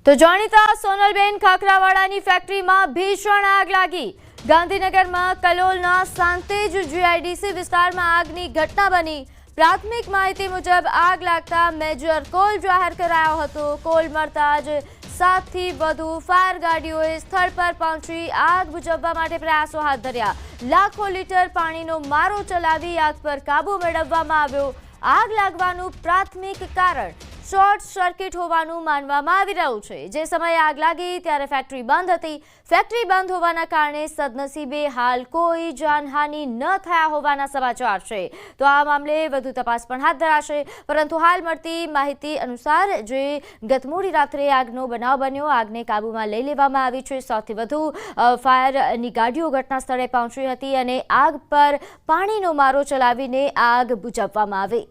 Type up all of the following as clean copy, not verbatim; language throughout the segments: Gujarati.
તો જાણીતા સોનલબેન ખાખરાવાડાની ફેક્ટરીમાં ભીષણ આગ લાગી। ગાંધીનગરમાં કલોલના સાંતેજ જીઆઈડીસી વિસ્તારમાં આગની ઘટના બની। પ્રાથમિક માહિતી મુજબ આગ લાગતા મેજર કોલ જાહેર કરાયો હતો। કોલ મળતા જ 7 થી વધુ ફાયર ગાડીઓએ સ્થળ પર પહોંચી આગ બુઝાવવા માટે પ્રયાસો હાથ ધર્યા। લાખો લીટર પાણીનો મારો ચલાવી આગ પર કાબુ મેળવવામાં આવ્યો। આગ લાગવાનું પ્રાથમિક કારણ શોર્ટ સર્કિટ હોવાનું માનવામાં આવી રહ્યું છે। જે સમયે આગ લાગી ત્યારે ફેક્ટરી બંધ હતી। ફેક્ટરી બંધ હોવાના કારણે સદનસીબે હાલ કોઈ જાનહાનિ ન થયા હોવાના સમાચાર છે। તો આ મામલે વધુ તપાસ પણ હાથ ધરાશે। પરંતુ હાલ મળતી માહિતી અનુસાર જે ગત મોડી રાત્રે આગનો બનાવ બન્યો, આગને કાબૂમાં લઈ લેવામાં આવી છે। 100 થી વધુ ફાયરની ગાડીઓ ઘટના સ્થળે પહોંચી હતી અને આગ પર પાણીનો મારો ચલાવીને આગ બુઝાવવામાં આવી।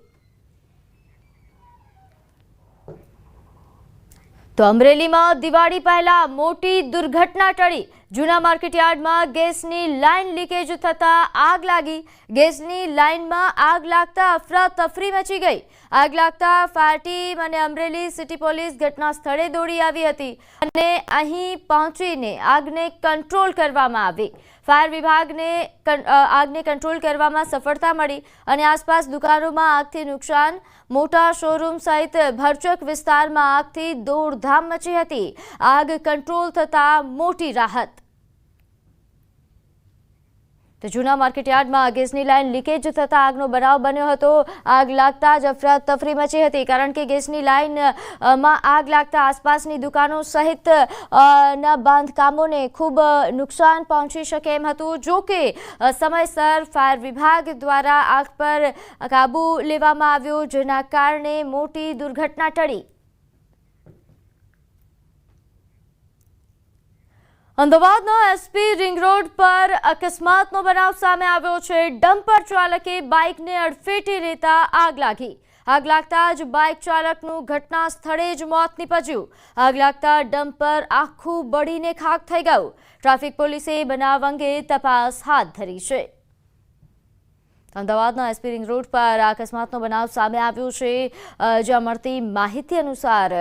તો અમરેલીમાં દિવાળી પહેલા મોટી દુર્ઘટના ટળી। જૂના માર્કેટયાર્ડમાં ગેસની લાઇન લીકેજ થતા આગ લાગી। ગેસની લાઇનમાં આગ લાગતા અફરાતફરી મચી ગઈ। આગ લાગતા ફાયર ટીમ અને અમરેલી સિટી પોલીસ ઘટના સ્થળે દોડી આવી હતી અને અહીં પહોંચીને આગને કંટ્રોલ કરવામાં આવી। ફાયર વિભાગને આગને કંટ્રોલ કરવામાં સફળતા મળી અને આસપાસ દુકાનોમાં આગથી નુકસાન, મોટા શોરૂમ સહિત ભરચક વિસ્તારમાં આગથી દોડધામ મચી હતી। આગ કંટ્રોલ થતા મોટી રાહત। તો જૂના માર્કેટયાર્ડમાં ગેસની લાઇન લીકેજ થતા આગનો બનાવ બન્યો હતો। આગ લાગતા જ અફરાતફરી મચી હતી કારણ કે ગેસની લાઇનમાં આગ લાગતા આસપાસની દુકાનો સહિત ના બાંધકામોને ખૂબ નુકસાન પહોંચી શકે એમ હતું। જો કે સમયસર ફાયર વિભાગ દ્વારા આગ પર કાબુ લેવામાં આવ્યો, જેના કારણે મોટી દુર્ઘટના ટળી। અમદાવાદના એસપી રિંગ રોડ પર અકસ્માતનો બનાવ સામે આવ્યો છે। ડમ્પર ચાલકે બાઇકને અડફેટે લેતા આગ લાગી। આગ લાગતા જ બાઇક ચાલકનું ઘટના સ્થળે જ મોત નીપજ્યું। આગ લાગતા ડમ્પર આખું બળીને ખાખ થઈ ગયું। ટ્રાફિક પોલીસે બનાવ અંગે તપાસ હાથ ધરી છે। અમદાવાદના એસપી રિંગ રોડ પર અકસ્માતનો બનાવ સામે આવ્યો છે। જ્યાં મળતી માહિતી અનુસાર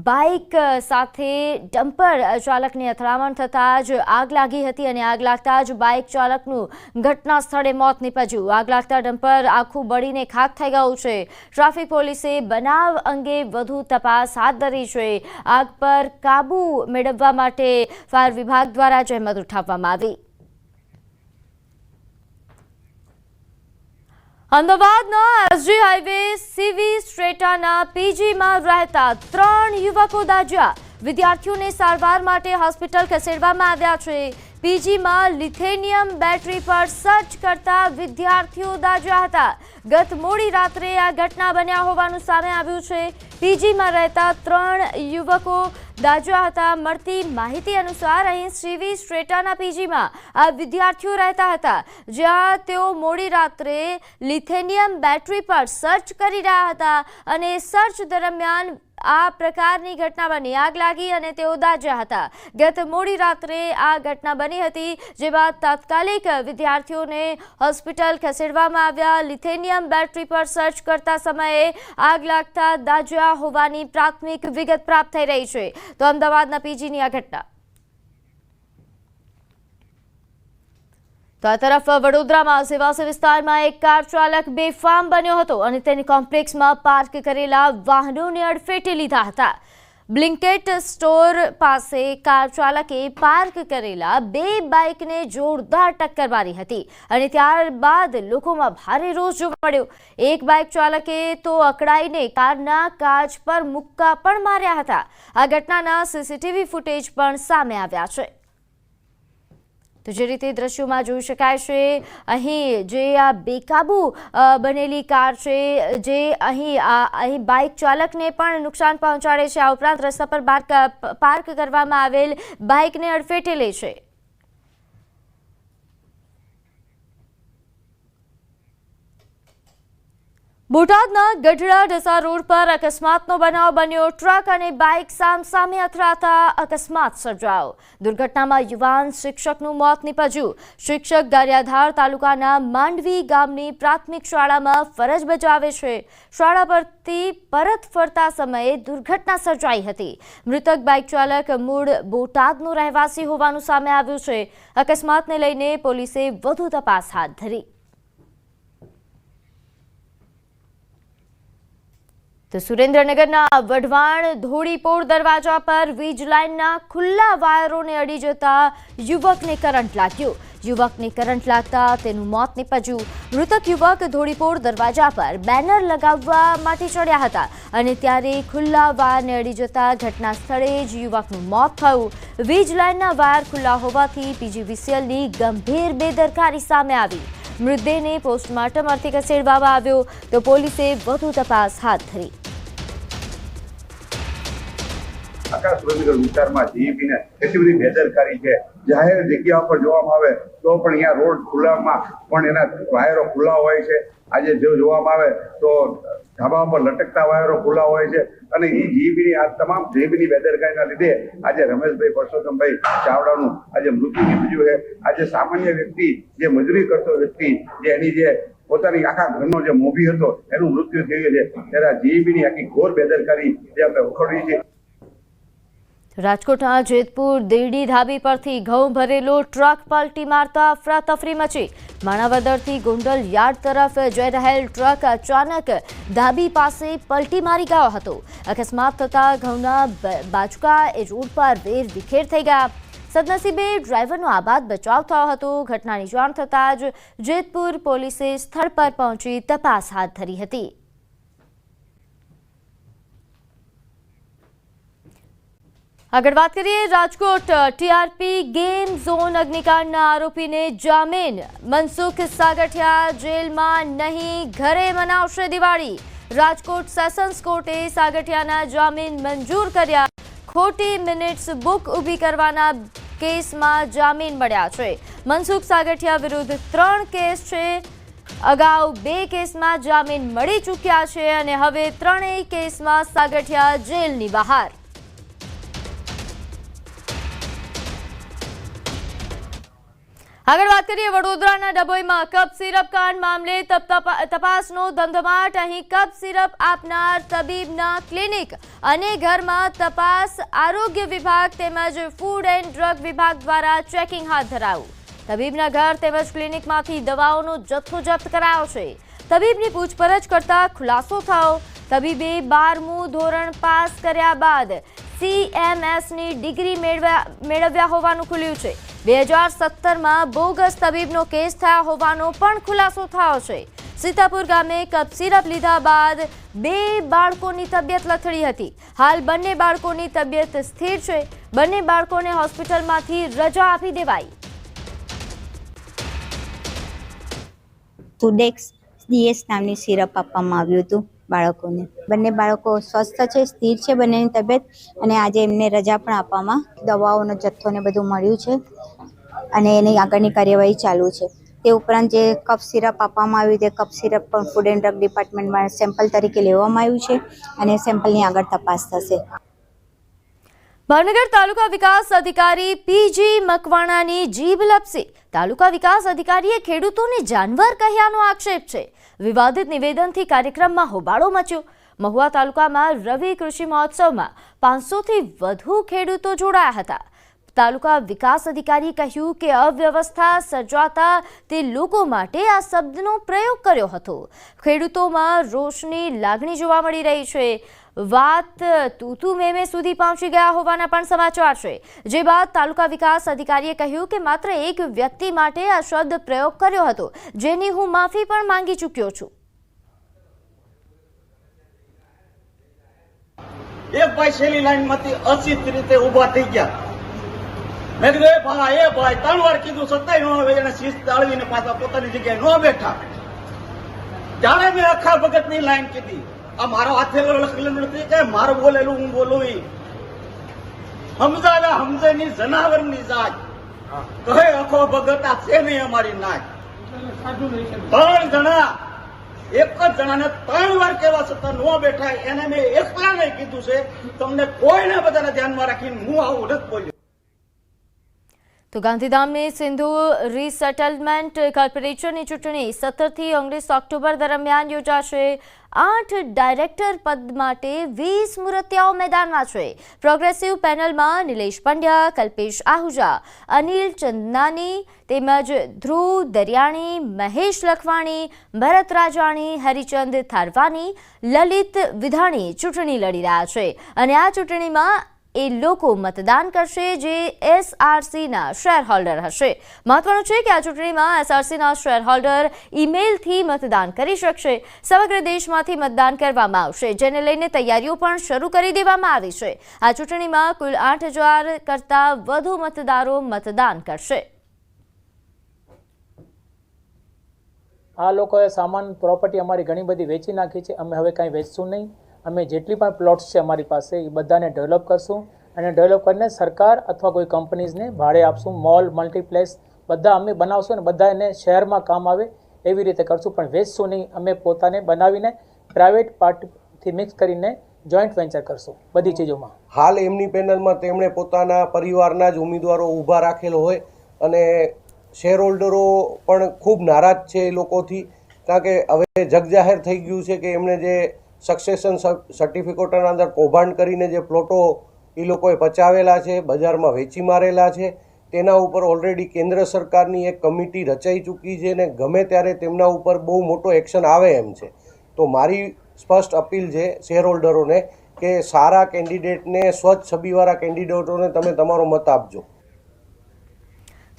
બાઇક સાથે ડમ્પર ચાલકની અથડામણ થતાં જ આગ લાગી હતી અને આગ લાગતા જ બાઇક ચાલકનું ઘટના સ્થળે મોત નીપજ્યું। આગ લાગતા ડમ્પર આખું બળીને ખાખ થઈ ગયું છે। ટ્રાફિક પોલીસે બનાવ અંગે વધુ તપાસ હાથ ધરી છે। આગ પર કાબુ મેળવવા માટે ફાયર વિભાગ દ્વારા જહેમત ઉઠાવવામાં આવી। અમદાવાદના એસજી હાઈવે સીવી સ્ટ્રેટાના પીજીમાં રહેતા 3 યુવકો દાઝ્યા। વિદ્યાર્થીઓને સારવાર માટે હોસ્પિટલ ખસેડવામાં આવ્યા છે। પીજીમાં લિથેનિયમ બેટરી પર સર્ચ કરતા વિદ્યાર્થીઓ દાઝ્યા હતા। ગત મોડી રાત્રે આ ઘટના બન્યા હોવાનું સામે આવ્યું છે। પીજીમાં રહેતા 3 યુવકો દાઝ્યા હતા। મળતી માહિતી અનુસાર અહીં સીવી સ્ટ્રેટાના પીજીમાં આ વિદ્યાર્થીઓ રહેતા હતા, જ્યાં તેઓ મોડી રાત્રે લિથેનિયમ બેટરી પર સર્ચ કરી રહ્યા હતા અને સર્ચ દરમિયાન આ પ્રકારની ઘટના બની। આગ લાગી અને તેઓ દાઝ્યા હતા। ગત મોડી રાત્રે આ ઘટના બની હતી, જે બાદ તાત્કાલિક વિદ્યાર્થીઓને હોસ્પિટલ ખસેડવામાં આવ્યા। લિથેનિયમ બેટરી પર સર્ચ કરતા સમયે આગ લાગતા દાઝ્યા હોવાની પ્રાથમિક વિગત પ્રાપ્ત થઈ રહી છે। તો અમદાવાદના પીજીની આ ઘટના। તો આ તરફ વડોદરામાં સેવાસી વિસ્તારમાં એક કાર ચાલક બેફામ બન્યો હતો અને તેની કોમ્પ્લેક્સમાં પાર્ક કરેલા વાહનોને અડફેટે લીધા હતા। બ્લિંકેટ સ્ટોર પાસે કાર ચાલકે પાર્ક કરેલા 2 બાઇકને જોરદાર ટક્કર મારી હતી અને ત્યારબાદ લોકોમાં ભારે રોષ જોવા મળ્યો। એક બાઇક ચાલકે તો અકળાઈને કારના કાચ પર મુક્કા પણ માર્યા હતા। આ ઘટનાના સીસીટીવી ફૂટેજ પણ સામે આવ્યા છે। તો જે રીતે દ્રશ્યોમાં જોઈ શકાય છે, અહીં જે આ બેકાબુ બનેલી કાર છે, જે અહીં બાઇક ચાલકને પણ નુકસાન પહોંચાડે છે। આ ઉપરાંત રસ્તા પર પાર્ક કરવામાં આવેલ બાઇકને અડફેટે લે છે। બોટાદના ગઢડા ઢસા રોડ પર અકસ્માતનો બનાવ બન્યો। ટ્રક અને બાઇક સામસામે અથડાતા અકસ્માત સર્જાયો। દુર્ઘટનામાં યુવાન શિક્ષકનું મોત નીપજ્યું। શિક્ષક ગારિયાધાર તાલુકાના માંડવી ગામની પ્રાથમિક શાળામાં ફરજ બજાવે છે। શાળા પરથી પરત ફરતા સમયે દુર્ઘટના સર્જાઈ હતી। મૃતક બાઇક ચાલક મૂળ બોટાદનો રહેવાસી હોવાનું સામે આવ્યું છે। અકસ્માતને લઈને પોલીસે વધુ તપાસ હાથ ધરી। તો સુરેન્દ્રનગરના વઢવાણ ધોળીપોર દરવાજા પર વીજ લાઇનના ખુલ્લા વાયરોને અડી જતા યુવકને કરંટ લાગ્યો। યુવકને કરંટ લાગતા તેનું મોત નીપજ્યું। મૃતક યુવક ધોળીપોર દરવાજા પર બેનર લગાવવા માટે ચડ્યા હતા અને ત્યારે ખુલ્લા વાયરને અડી જતા ઘટના સ્થળે જ યુવકનું મોત થયું। વીજ લાઇનના વાયર ખુલ્લા હોવાથી પીજીવીસીએલની ગંભીર બેદરકારી સામે આવી। મૃતદેહને પોસ્ટમોર્ટમ અર્થે ખસેડવામાં આવ્યો તો પોલીસે વધુ તપાસ હાથ ધરી। આખા સુરેન્દ્રનગર વિસ્તારમાં જીઈબીને એટલી બધી બેદરકારી છે। જાહેર જગ્યા પર જોવામાં આવે તો પણ અહીંયા રોડ ખુલ્લામાં પણ એના વાયરો ખુલ્લા હોય છે। આજે જો જોવામાં આવે તો ધાબા પર લટકતા વાયરો ખુલ્લા હોય છે અને એ જીઈબીની આ તમામ જીઈબીની બેદરકારીના લીધે આજે રમેશભાઈ પરસોત્તમભાઈ ચાવડાનું આજે મૃત્યુ નીપજ્યું છે। આજે સામાન્ય વ્યક્તિ જે મજૂરી કરતો વ્યક્તિ જે એની જે પોતાની આખા ઘરનો જે મોભી હતો એનું મૃત્યુ થયું છે। ત્યારે આ જીઈબીની આખી ઘોર બેદરકારી જે આપણે ઉખડવી છે। રાજકોટના જેતપુર દેરડી ધાબી પરથી ઘઉં ભરેલો ટ્રક પલટી મારતા અફરાતફરી મચી। માણાવદરથી ગોંડલ યાર્ડ તરફ જઈ રહેલ ટ્રક અચાનક ધાબી પાસે પલટી મારી ગયો હતો। અકસ્માત થતા ઘઉંના બાજકા એ રોડ પર વેર વિખેર થઈ ગયા। સદનસીબે ડ્રાઈવરનો આબાદ બચાવ થયો હતો। ઘટનાની જાણ થતાં જ જેતપુર પોલીસે સ્થળ પર પહોંચી તપાસ હાથ ધરી હતી। આગળ વાત કરીએ રાજકોટ ટીઆરપી ગેમ ઝોન અગ્નિકાંડના આરોપીને જામીન। મનસુખ સાગઠિયા જેલમાં નહીં ઘરે મનાવશે દિવાળી। રાજકોટ સેશન્સ કોર્ટે સાગઠિયાના જામીન મંજૂર કર્યા। ખોટી મિનિટ્સ બુક ઊભી કરવાના કેસમાં જામીન મળ્યા છે। મનસુખ સાગઠિયા વિરુદ્ધ 3 કેસ છે। અગાઉ 2 કેસમાં જામીન મળી ચૂક્યા છે અને હવે 3 કેસમાં સાગઠિયા જેલની બહાર। આગળ વાત કરીએ વડોદરાના ડભોઈમાં કપ સિરપ કાંડ મામલે તપાસનો ધમધમાટ। અહીં કપ સિરપ આપનાર તબીબના ક્લિનિક અને ઘરમાં તપાસ આરોગ્ય વિભાગ તેમજ ફૂડ એન્ડ ડ્રગ વિભાગ દ્વારા ચેકિંગ હાથ ધરાયું। તબીબના ઘર તેમજ ક્લિનિકમાંથી દવાઓનો જથ્થો જપ્ત કરાયો છે। તબીબની પૂછપરછ કરતા ખુલાસો થયો। તબીબે 12મું ધોરણ પાસ કર્યા બાદ CMSની ડિગ્રી મેળવ્યા હોવાનું ખુલ્યું છે। 2017માં બોગસ તબીબનો કેસ થયા હોવાનો પણ ખુલાસો થયો છે। સીતાપુર ગામે કપ સિરપ લીધા બાદ 2 બાળકોની તબિયત લથડી હતી। હાલ બંને બાળકોની તબિયત સ્થિર છે। બંને બાળકોને હોસ્પિટલમાંથી રજા આપી દેવાઈ। સુડેક્સ DS નામની સિરપ આપવામાં આવ્યું હતું બાળકોને। બંને બાળકો સ્વસ્થ છે, સ્થિર છે બંનેની તબિયત, અને આજે એમને રજા પણ આપવામાં દવાઓનો જથ્થો ને બધું મળ્યું છે અને એની આગળની કાર્યવાહી ચાલુ છે। તે ઉપરાંત જે કફ સિરપ આપવામાં આવ્યું તે કફ સિરપ પણ ફૂડ એન્ડ ડ્રગ ડિપાર્ટમેન્ટમાં સેમ્પલ તરીકે લેવામાં આવ્યું છે અને સેમ્પલની આગળ તપાસ થશે। ભાવનગર તાલુકા વિકાસ અધિકારી PG મકવાણાની જીભ લપસી। તાલુકા વિકાસ અધિકારીએ ખેડૂતોને જાનવર કહ્યાનો આક્ષેપ છે। વિવાદિત નિવેદનથી કાર્યક્રમમાં હોબાળો મચ્યો। મહુવા તાલુકામાં રવિ કૃષિ મહોત્સવમાં 500થી વધુ ખેડૂતો જોડાયા હતા। તાલુકા વિકાસ અધિકારીએ કહ્યું કે અવ્યવસ્થા સર્જાતા તે લોકો માટે આ શબ્દનો પ્રયોગ કર્યો હતો। ખેડૂતોમાં રોષની લાગણી જોવા મળી રહી છે। વાત તૂતુ મેમે સુધી પહોંચી ગયા હોવાના પણ સમાચાર છે। જે બાદ તાલુકા વિકાસ અધિકારીએ કહ્યું કે માત્ર એક વ્યક્તિ માટે આ શબ્દ પ્રયોગ કર્યો હતો, જેની હું માફી પણ માંગી ચૂક્યો છું। એક ભાઈ છેલ્લી લાઈનમાંથી અશિસ્ત રીતે ઉભા થઈ ગયા। મેં કીધું એ ભાઈ 3 વાર કીધું, છતાંય ન આવે। એને શિસ્ત જાળવીને પાછા પોતાની જગ્યાએ ન બેઠા। ત્યારે મેં અખા ભગતની લાઈન કીધી। આ મારો હાથેલો લખેલું નથી કે મારું બોલેલું હું બોલું। સમજાવે સમજેની જનાવરની જાત કહે અખો ભગત આ છે નહીં અમારી નાચ। 3 જણા એક જ જણાને 3 વાર કહેવા છતાં ન બેઠા, એને મેં એકલાને કીધું છે. તમને કોઈને બધાને ધ્યાનમાં રાખીને હું આવું નથી બોલ્યો. તો ગાંધીધામની સિંધુ રીસેટલમેન્ટ કોર્પોરેશનની ચૂંટણી 17 થી 19 ઓક્ટોબર દરમિયાન યોજાશે. 8 ડાયરેક્ટર પદ માટે 20 મુરતિયાઓ મેદાનમાં છે. પ્રોગ્રેસિવ પેનલમાં નિલેશ પંડ્યા, કલ્પેશ આહુજા, અનિલ ચંદનાની તેમજ ધ્રુવ દરિયાણી, મહેશ લખવાણી, ભરત રાજવાણી, હરિચંદ થારવાની, લલિત વિધાણી ચૂંટણી લડી રહ્યા છે. અને આ ચૂંટણીમાં એ લોકો મતદાન કરશે જે એસઆરસીના શેર હોલ્ડર હશે. મહત્વનું છે કે આ ચૂંટણીમાં એસઆરસીના શેર હોલ્ડર ઈમેલથી મતદાન કરી શકશે. સમગ્ર દેશમાંથી મતદાન કરવામાં આવશે, જેને લઈને તૈયારીઓ પણ શરૂ કરી દેવામાં આવી છે. આ ચૂંટણીમાં કુલ 8000 કરતાં વધુ મતદારો મતદાન કરશે. આ લોકોએ સામાન પ્રોપર્ટી અમારી ઘણી બધી વેચી નાખી છે. અમે હવે કાંઈ વેચશું નહીં. અમે જેટલી પણ પ્લોટ્સ છે અમારી પાસે એ બધાને ડેવલપ કરશું અને ડેવલપ કરીને સરકાર અથવા કોઈ કંપનીઝને ભાડે આપશું. મોલ, મલ્ટીપ્લેક્સ બધા અમે બનાવશું અને બધા એને શહેરમાં કામ આવે એવી રીતે કરશું, પણ વેચશું નહીં. અમે પોતાને બનાવીને પ્રાઇવેટ પાર્ટીથી મિક્સ કરીને જોઈન્ટ વેન્ચર કરશું બધી ચીજોમાં. હાલ એમની પેનલમાં તેમણે પોતાના પરિવારના જ ઉમેદવારો ઊભા રાખેલો હોય અને શેર હોલ્ડરો પણ ખૂબ નારાજ છે એ લોકોથી, કારણ કે હવે જગજાહેર થઈ ગયું છે કે એમણે જે સક્સેશન સર્ટિફિકેટના અંદર કૌભાંડ કરીને જે પ્લોટો એ લોકોએ પચાવેલા છે, બજારમાં વેચી મારેલા છે, તેના ઉપર ઓલરેડી કેન્દ્ર સરકારની એક કમિટી રચાઈ ચૂકી છે અને ગમે ત્યારે તેમના ઉપર બહુ મોટો એક્શન આવે એમ છે. તો મારી સ્પષ્ટ અપીલ છે શેર હોલ્ડરોને કે સારા કેન્ડિડેટને, સ્વચ્છ છબીવાળા કેન્ડિડેટોને તમે તમારો મત આપજો.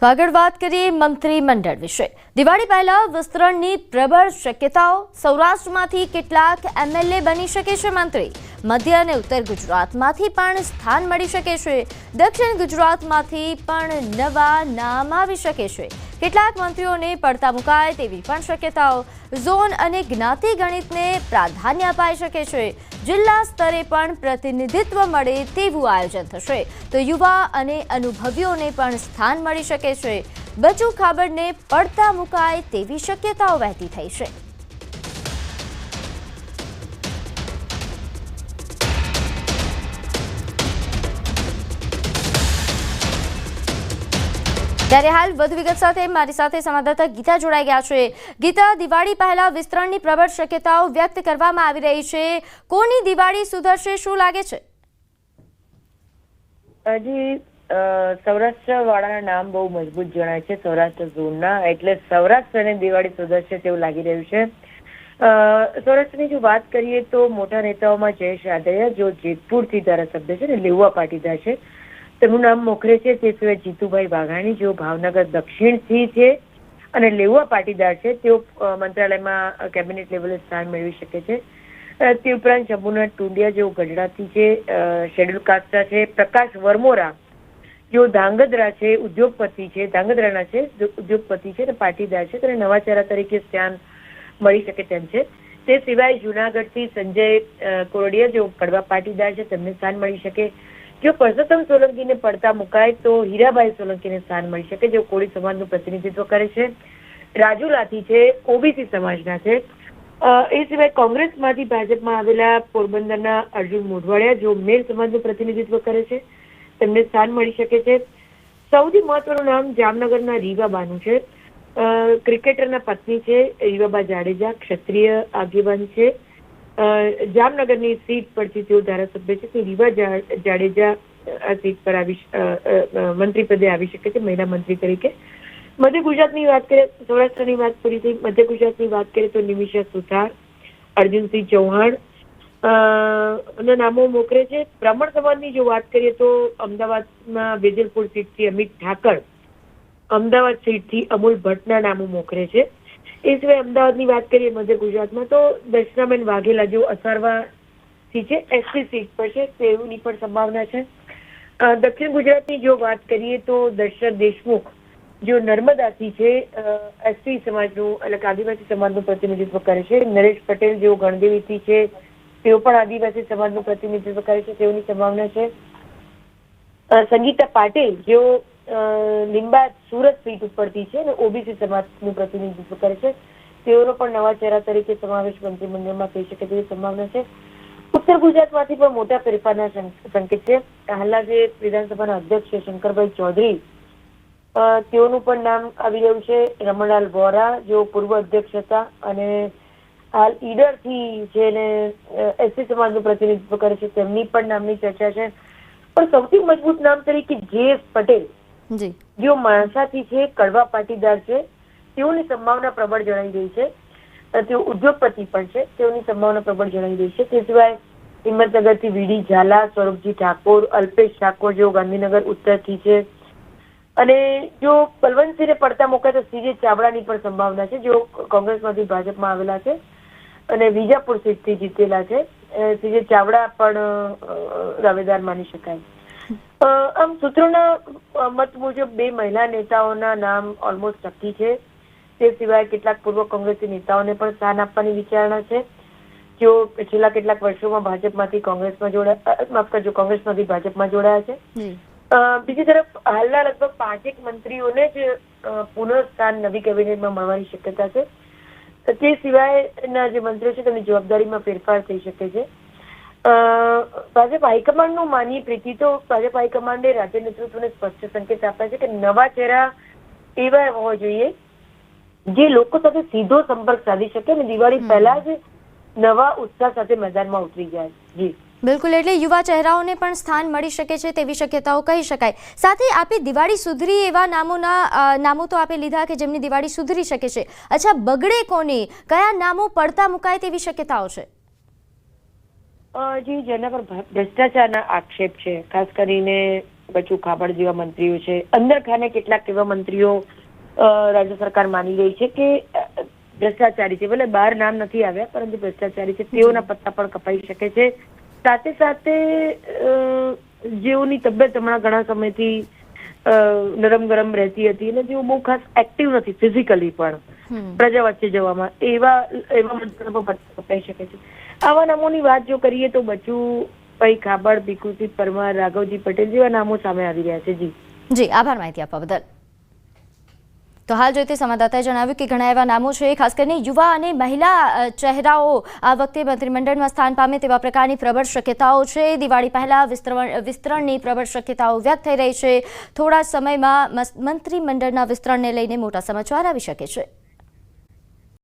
તો આગળ વાત કરીએ મંત્રીમંડળ વિશે. દિવાળી પહેલા વિસ્તરણની પ્રબળ શક્યતાઓ. સૌરાષ્ટ્રમાંથી કેટલાક એમએલએ બની શકે છે મંત્રી. મધ્ય અને ઉત્તર ગુજરાતમાંથી પણ સ્થાન મળી શકે છે. દક્ષિણ ગુજરાતમાંથી પણ નવા નામ આવી શકે છે. કેટલાક મંત્રીઓને પડતા મુકાય તેવી પણ શક્યતાઓ. ઝોન અને જ્ઞાતિ ગણિતને પ્રાધાન્ય અપાઈ શકે છે. જિલ્લા સ્તરે પણ પ્રતિનિધિત્વ મળે તેવું આયોજન થશે. તો યુવા અને અનુભવીઓને પણ સ્થાન મળી શકે છે. બચુ ખાબડને પડતા મુકાય તેવી શક્યતાઓ વહેતી થઈ છે. ત્યારે હાલ વધુ વિગત સાથે મારી સાથે સંવાદદાતા ગીતા જોડાઈ ગયા છે. ગીતા, દિવાળી પહેલા વિસ્તરણની પ્રબળ શક્યતાઓ વ્યક્ત કરવામાં આવી રહી છે. કોની દિવાળી સુધરશે, શું લાગે છે? હજી સૌરાષ્ટ્ર વાળાના નામ બહુ મજબૂત જણાય છે સૌરાષ્ટ્ર ઝોનના, એટલે સૌરાષ્ટ્રની દિવાળી સુધરશે તેવું લાગી રહ્યું છે. સૌરાષ્ટ્રની જો વાત કરીએ તો મોટા નેતાઓમાં જયેશ રાદડિયા, જો જેતપુરથી ધારાસભ્ય છે ને, લેઉવા પાટીદાર છે, તેમનું નામ મોખરે છે. તે સિવાય જીતુભાઈ વાઘાણી, જેઓ ભાવનગર દક્ષિણથી છે અને લેઉવા પાટીદાર છે, તેઓ મંત્રાલયમાં કેબિનેટ લેવલે સ્થાન મેળવી શકે છે. તે ઉપરાંત જંબુનાથ ટુંડિયા, જેઓ ગઢડાથી છે, શેડ્યુલ કાસ્ટના છે. પ્રકાશ વરમોરા, જેઓ ધાંગધ્રા છે, ઉદ્યોગપતિ છે, ધાંગધ્રાના છે, ઉદ્યોગપતિ છે અને પાટીદાર છે, તેને નવા ચહેરા તરીકે સ્થાન મળી શકે તેમ છે. તે સિવાય જુનાગઢથી સંજય કોરડિયા, જેઓ કડવા પાટીદાર છે, તેમને સ્થાન મળી શકે. જો પરસોત્તમ સોલંકીને પડતા મુકાય તો હીરાબાઈ સોલંકીને સ્થાન મળી શકે, જેઓ કોળી સમાજનું પ્રતિનિધિત્વ કરે છે. રાજુલાથી છે, ઓબીસી સમાજના છે. એ સિવાય કોંગ્રેસમાંથી ભાજપમાં આવેલા પોરબંદરના અર્જુન મોઢવાડિયા, જેઓ મેર સમાજનું પ્રતિનિધિત્વ કરે છે, તેમને સ્થાન મળી શકે છે. સૌથી મહત્વનું નામ જામનગરના રીવાબાનું છે. ક્રિકેટરના પત્ની છે રીવાબા જાડેજા, ક્ષત્રિય આગેવાન છે. જામનગરની સીટ પરથી તેઓ ધારાસભ્ય છે. રીવા જાડેજા આ સીટ પર મંત્રી પદે આવી શકે છે, મહિલા મંત્રી તરીકે. મધ્ય ગુજરાતની વાત કરીએ, સૌરાષ્ટ્રની વાત પૂરી થઈ. મધ્ય ગુજરાતની વાત કરીએ તો નિમિષા સુથાર, અર્જુનસિંહ ચૌહાણ ના નામો મોખરે છે. બ્રાહ્મણ સમાજની જો વાત કરીએ તો અમદાવાદમાં વેજલપુર સીટથી અમિત ઠાકર, અમદાવાદ સીટથી અમૂલ ભટ્ટના નામો મોખરે છે. એ સિવાય અમદાવાદની વાત કરીએ મધ્ય ગુજરાતમાં તો દર્શનાબેન વાઘેલા, જેઓ અસારવાથી છે, એસસી સીટ પર છે, તેઓની પણ સંભાવના છે. દક્ષિણ ગુજરાતની જો વાત કરીએ તો દર્શન દેશમુખ, જેઓ નર્મદાથી છે, એસટી સમાજનું એટલે કે આદિવાસી સમાજનું પ્રતિનિધિત્વ કરે છે. નરેશ પટેલ, જેઓ ગણદેવીથી છે, તેઓ પણ આદિવાસી સમાજનું પ્રતિનિધિત્વ કરે છે, તેઓની સંભાવના છે. સંગીતા પાટીલ, જેઓ લીંબા સુરત સીટ ઉપરથી છે અને ઓબીસી સમાજનું પ્રતિનિધિત્વ કરે છે, તેઓનો પણ નવા ચહેરા તરીકે સમાવેશ મંત્રીમંડળમાં થઈ શકે તેવી સંભાવના છે. ઉત્તર ગુજરાતમાંથી પણ મોટા ફેરફારના સંકેત છે. હાલના જે વિધાનસભાના અધ્યક્ષ છે શંકરભાઈ ચૌધરી, તેઓનું પણ નામ આવી રહ્યું છે. રમણલાલ વોરા જેઓ પૂર્વ અધ્યક્ષ હતા અને હાલ ઈડર થી જેને એસસી સમાજનું પ્રતિનિધિત્વ કરે છે તેમની પણ નામની ચર્ચા છે. પણ સૌથી મજબૂત નામ તરીકે જે પટેલ, જી, જેઓ માણસાથી છે, કડવા પાટીદાર છે, તેઓની સંભાવના પ્રબળ જણાઈ રહી છે. તેઓ ઉદ્યોગપતિ પણ છે, તેઓની સંભાવના પ્રબળ જણાઈ રહી છે. તે સિવાય હિંમતનગરથી વીડી ઝાલા, સ્વરૂપજી ઠાકોર, અલ્પેશ ઠાકોર જેઓ ગાંધીનગર ઉત્તરથી છે અને જો બલવંતસિંહને પડતા મૂકે તો સીજે ચાવડાની પણ સંભાવના છે, જેઓ કોંગ્રેસમાંથી ભાજપમાં આવેલા છે અને વિજાપુર સીટથી જીતેલા છે. સીજે ચાવડા પણ દાવેદાર માની શકાય. આમ સૂત્રોના મત મુજબ 2 મહિલા નેતાઓના નામ ઓલમોસ્ટ નક્કી છે. તે સિવાય કેટલાક પૂર્વ કોંગ્રેસી નેતાઓને પણ સ્થાન આપવાની વિચારણા છે, જેઓ છેલ્લા કેટલાક વર્ષોમાં ભાજપમાંથી કોંગ્રેસમાં કોંગ્રેસમાંથી ભાજપમાં જોડાયા છે. બીજી તરફ હાલના લગભગ 5 મંત્રીઓને જ પુનઃસ્થાન નવી કેબિનેટમાં મળવાની શક્યતા છે. તે સિવાયના જે મંત્રીઓ છે તેમની જવાબદારીમાં ફેરફાર થઈ શકે છે. ભાજપ હાઈકમાન્ડનું માનીએ પ્રીતિ તો ભાજપ હાઈકમાન્ડે રાજ્ય નેતૃત્વને સ્પષ્ટ સંકેત આપ્યા છે કે નવા ચહેરા એવા હોવા જોઈએ જે લોકો સાથે સીધો સંપર્ક સાધી શકે અને દિવાળી પહેલા જ નવા ઉત્સાહ સાથે મેદાનમાં ઉતરી જાય. જી બિલકુલ, એટલે યુવા ચહેરાઓને પણ સ્થાન મળી શકે છે તેવી શક્યતાઓ કહી શકાય. સાથે આપે દિવાળી સુધરી એવા નામો તો આપે લીધા કે જેમની દિવાળી સુધરી શકે છે. અચ્છા, બગડે કોની, કયા નામો પડતા મુકાય તેવી શક્યતાઓ છે? જી, જેના પર ભ્રષ્ટાચારના આક્ષેપ છે, ખાસ કરીને બચુ ખાબડ જેવા મંત્રીઓ છે. અંદર ખાને કેટલાક એવા મંત્રીઓ રાજ્ય સરકાર માની રહી છે કે ભ્રષ્ટાચારી છે, ભલે બહાર નામ નથી આવ્યા પરંતુ ભ્રષ્ટાચારી છે, તેઓના પત્તા પણ કપાઈ શકે છે. સાથે સાથે જેઓની તબિયત હમણાં ઘણા સમયથી નરમ ગરમ રહેતી હતી અને જેઓ બહુ ખાસ એક્ટિવ નથી ફિઝિકલી પણ પ્રજા વચ્ચે જવામાં, એવા મંત્રીઓ પણ પત્તા કપાઈ શકે છે. આવા નામોની વાત જો કરીએ તો બચુભાઈ ખાબડ, ભીખુસિંહ પરમાર, રાઘવજી પટેલ જેવા નામો સામે આવી રહ્યા છે. જી, આભાર માહિતી આપવા બદલ. તો હાલ જોઈતી સંવાદદાતાએ જણાવ્યું કે ઘણા એવા નામો છે, ખાસ કરીને યુવા અને મહિલા ચહેરાઓ આ વખતે મંત્રીમંડળમાં સ્થાન પામે તેવા પ્રકારની પ્રબળ શક્યતાઓ છે. દિવાળી પહેલા વિસ્તરણની પ્રબળ શક્યતાઓ વ્યક્ત થઈ રહી છે. થોડા સમયમાં મંત્રીમંડળના વિસ્તરણને લઈને મોટા સમાચાર આવી શકે છે.